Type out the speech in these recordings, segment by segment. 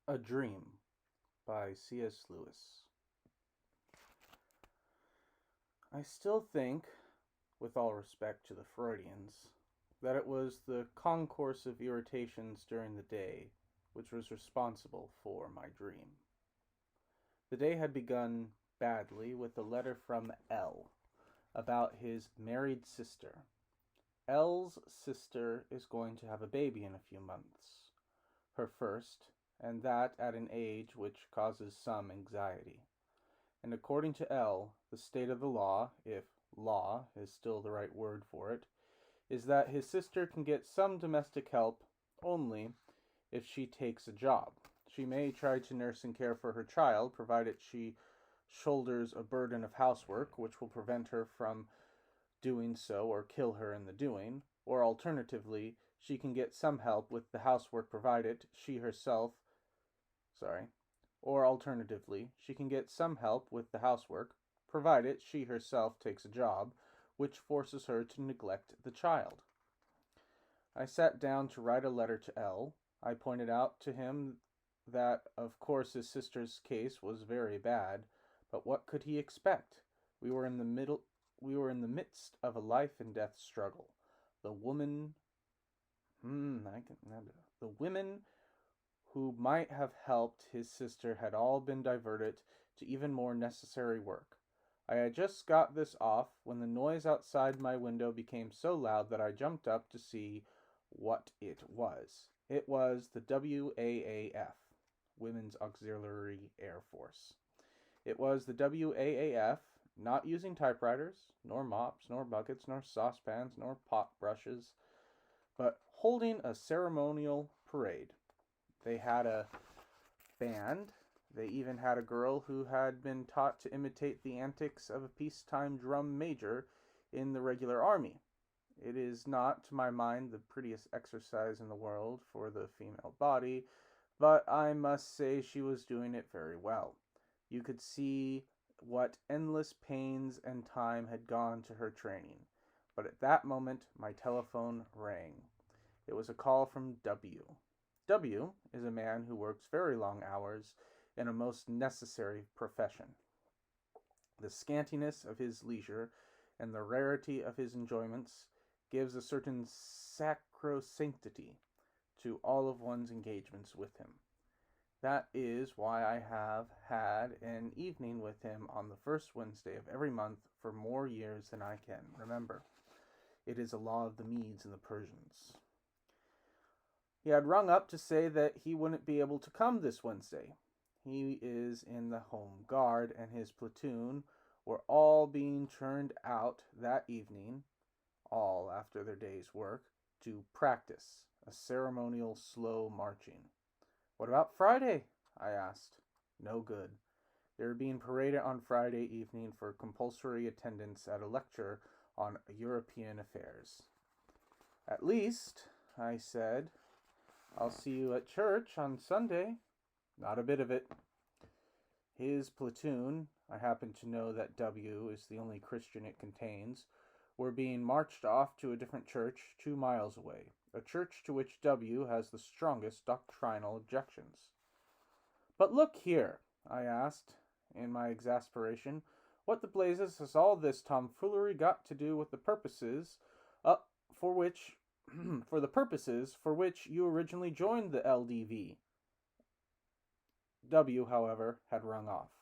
A Dream by C.S. Lewis. I still think, with all respect to the Freudians, that it was the concourse of irritations during the day which was responsible for my dream. The day had begun badly with a letter from L about his married sister. L's sister is going to have a baby in a few months. Her first, and that at an age which causes some anxiety. And according to L, the state of the law, if law is still the right word for it, is that his sister can get some domestic help only if she takes a job. She may try to nurse and care for her child, provided she shoulders a burden of housework, which will prevent her from doing so or kill her in the doing, or alternatively, she can get some help with the housework provided she herself or alternatively, she can get some help with the housework, provided she herself takes a job, which forces her to neglect the child. I sat down to write a letter to L. I pointed out to him that, of course, his sister's case was very bad, but what could he expect? We were in the midst of a life and death struggle. The woman, the women who might have helped his sister had all been diverted to even more necessary work. I had just got this off when the noise outside my window became so loud that I jumped up to see what it was. It was the W.A.A.F, Women's Auxiliary Air Force. It was the W.A.A.F, not using typewriters, nor mops, nor buckets, nor saucepans, nor pot brushes, but holding a ceremonial parade. They had a band. They even had a girl who had been taught to imitate the antics of a peacetime drum major in the regular army. It is not, to my mind, the prettiest exercise in the world for the female body, but I must say she was doing it very well. You could see what endless pains and time had gone to her training. But at that moment, my telephone rang. It was a call from W. W is a man who works very long hours in a most necessary profession. The scantiness of his leisure and the rarity of his enjoyments gives a certain sacrosanctity to all of one's engagements with him. That is why I have had an evening with him on the first Wednesday of every month for more years than I can remember. It is a law of the Medes and the Persians. He had rung up to say that he wouldn't be able to come this Wednesday. He is in the Home Guard, and his platoon were all being turned out that evening, all after their day's work, to practice a ceremonial slow marching. "What about Friday?" I asked. No good. They were being paraded on Friday evening for compulsory attendance at a lecture on European affairs. "At least," I said, "I'll see you at church on Sunday." Not a bit of it. His platoon, I happen to know that W is the only Christian it contains, were being marched off to a different church 2 miles away, a church to which W has the strongest doctrinal objections. "But look here," I asked, in my exasperation, "what the blazes has all this tomfoolery got to do with the purposes for which for the purposes for which you originally joined the L.D.V. W, however, had rung off.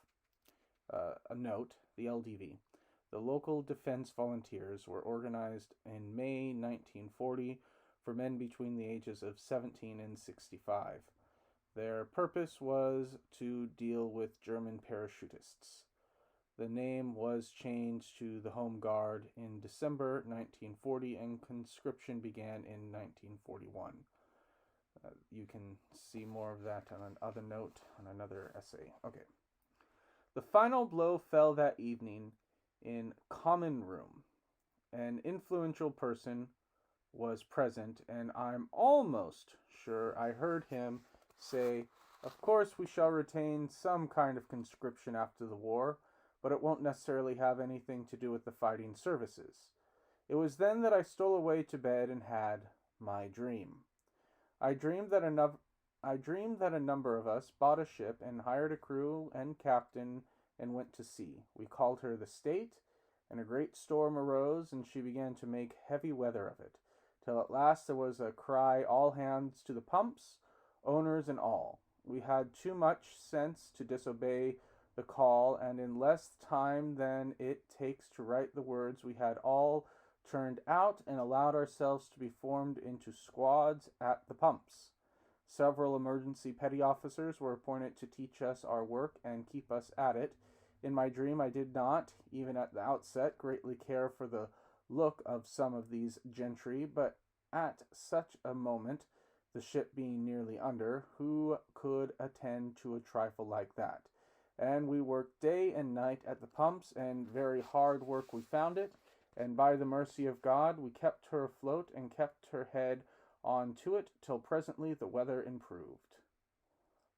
A note, the L.D.V. The local defense volunteers were organized in May 1940 for men between the ages of 17 and 65. Their purpose was to deal with German parachutists. The name was changed to the Home Guard in December 1940, and conscription began in 1941. You can see more of that on another note on another essay. Okay. The final blow fell that evening in Common Room. An influential person was present, and I'm almost sure I heard him say, "Of course we shall retain some kind of conscription after the war, but it won't necessarily have anything to do with the fighting services." It was then that I stole away to bed and had my dream. I dreamed that I dreamed that a number of us bought a ship and hired a crew and captain and went to sea. We called her the State, and a great storm arose, and she began to make heavy weather of it, till at last there was a cry, all hands to the pumps, owners and all. We had too much sense to disobey the call, and in less time than it takes to write the words, we had all turned out and allowed ourselves to be formed into squads at the pumps. Several emergency petty officers were appointed to teach us our work and keep us at it. In my dream, I did not, even at the outset, greatly care for the look of some of these gentry, but at such a moment, the ship being nearly under, who could attend to a trifle like that? And we worked day and night at the pumps, and very hard work we found it, and by the mercy of God we kept her afloat and kept her head on to it till presently the weather improved.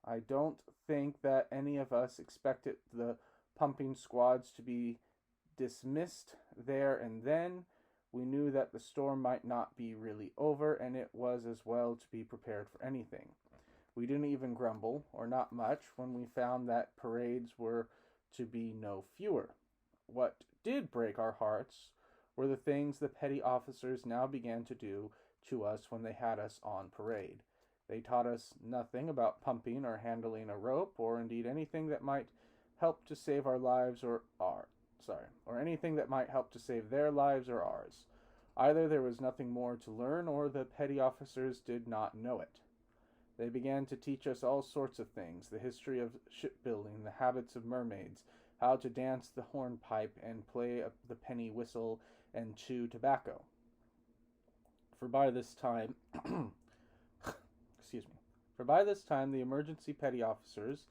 I don't think that any of us expected the pumping squads to be dismissed there and then. We knew that the storm might not be really over, and it was as well to be prepared for anything. We didn't even grumble, or not much, when we found that parades were to be no fewer. What did break our hearts were the things the petty officers now began to do to us when they had us on parade. They taught us nothing about pumping or handling a rope, or indeed anything that might help to save our lives or anything that might help to save their lives or ours. Either there was nothing more to learn, or the petty officers did not know it. They began to teach us all sorts of things, the history of shipbuilding, the habits of mermaids, how to dance the hornpipe and play the penny whistle and chew tobacco. For by this time, the emergency petty officers,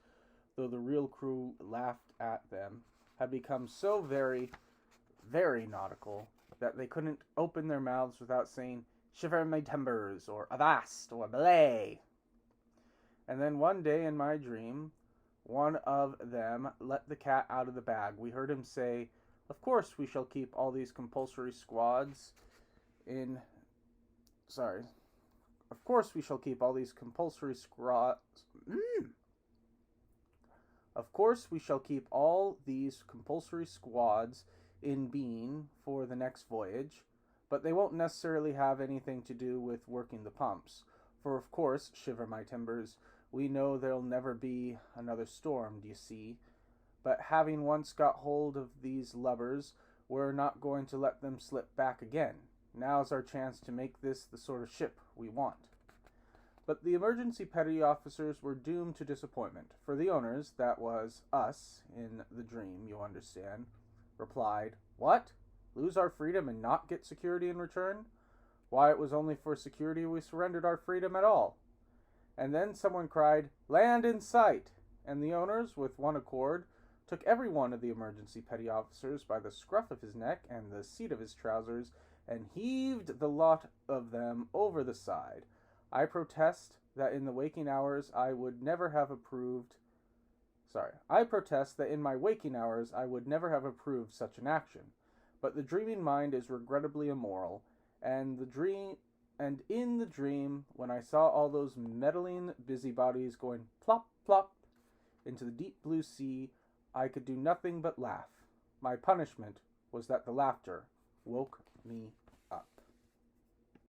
though the real crew laughed at them, had become so very, very nautical that they couldn't open their mouths without saying, "Shiver my timbers," or "Avast," or "Belay." And then one day in my dream, one of them let the cat out of the bag. We heard him say, "Of course we shall keep all these compulsory squads in... Of course we shall keep all these compulsory squads... Of course we shall keep all these compulsory squads in being for the next voyage, but they won't necessarily have anything to do with working the pumps. For of course, shiver my timbers, we know there'll never be another storm, d'ye see? But having once got hold of these lubbers, we're not going to let them slip back again. Now's our chance to make this the sort of ship we want." But the emergency petty officers were doomed to disappointment, for the owners, that was, us, in the dream, you understand, replied, "What? Lose our freedom and not get security in return? Why, it was only for security we surrendered our freedom at all." And then someone cried, "Land in sight!" And the owners, with one accord, took every one of the emergency petty officers by the scruff of his neck and the seat of his trousers, and heaved the lot of them over the side. I protest that in my waking hours I would never have approved such an action. But the dreaming mind is regrettably immoral, and in the dream, when I saw all those meddling busybodies going plop, plop into the deep blue sea, I could do nothing but laugh. My punishment was that the laughter woke me